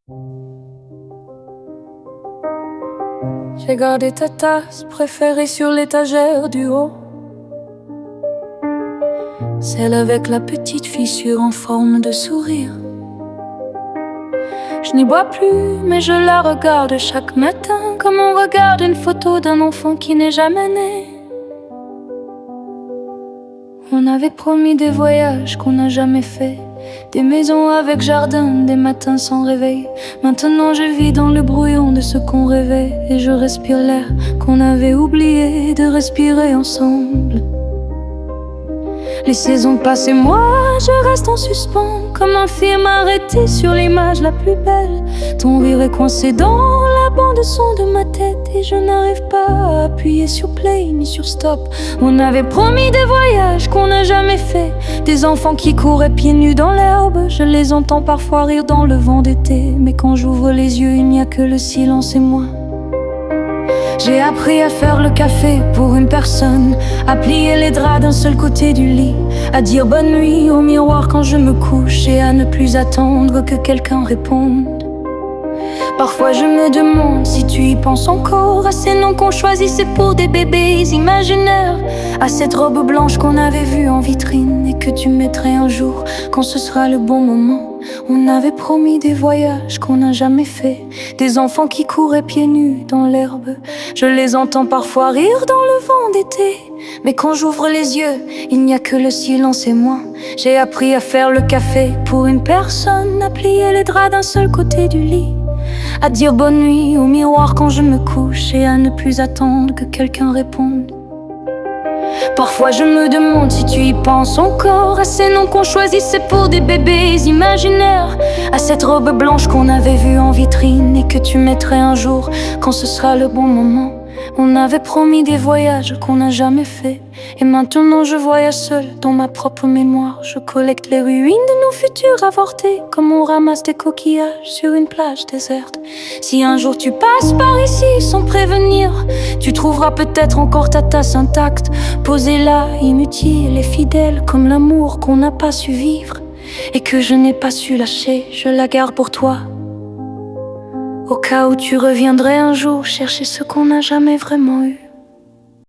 J'ai gardé ta tasse préférée sur l'étagère du haut, celle avec la petite fissure en forme de sourire. Je n'y bois plus, mais je la regarde chaque matin, comme on regarde une photo d'un enfant qui n'est jamais né. On avait promis des voyages qu'on n'a jamais fait, des maisons avec jardin, des matins sans réveil. Maintenant je vis dans le brouillon de ce qu'on rêvait, et je respire l'air qu'on avait oublié de respirer ensemble. Les saisons passent et moi je reste en suspens, comme un film arrêté sur l'image la plus belle. Ton rire est coincé dans la bande son de ma tête, et je n'arrive pas à appuyer sur play ni sur stop. On avait promis des voyages qu'on n'a jamais fait, des enfants qui couraient pieds nus dans l'herbe. Je les entends parfois rire dans le vent d'été, mais quand j'ouvre les yeux il n'y a que le silence et moi. J'ai appris à faire le café pour une personne, à plier les draps d'un seul côté du lit, à dire bonne nuit au miroir quand je me couche, et à ne plus attendre que quelqu'un réponde. Parfois je me demande si tu y penses encore, à ces noms qu'on choisissait pour des bébés imaginaires, à cette robe blanche qu'on avait vue en vitrine et que tu mettrais un jour quand ce sera le bon moment. On avait promis des voyages qu'on n'a jamais fait, des enfants qui couraient pieds nus dans l'herbe. Je les entends parfois rire dans le vent d'été, mais quand j'ouvre les yeux, il n'y a que le silence et moi. J'ai appris à faire le café pour une personne, à plier les draps d'un seul côté du lit, à dire bonne nuit au miroir quand je me couche, et à ne plus attendre que quelqu'un réponde. Parfois je me demande si tu y penses encore, à ces noms qu'on choisissait pour des bébés imaginaires, à cette robe blanche qu'on avait vue en vitrine et que tu mettrais un jour quand ce sera le bon moment. On avait promis des voyages qu'on n'a jamais fait, et maintenant je voyage seul dans ma propre mémoire. Je collecte les ruines de nos futurs avortés, comme on ramasse des coquillages sur une plage déserte. Si un jour tu passes par ici sans prévenir, tu trouveras peut-être encore ta tasse intacte, posée là, inutile et fidèle, comme l'amour qu'on n'a pas su vivre et que je n'ai pas su lâcher. Je la garde pour toi, au cas où tu reviendrais un jour chercher ce qu'on n'a jamais vraiment eu.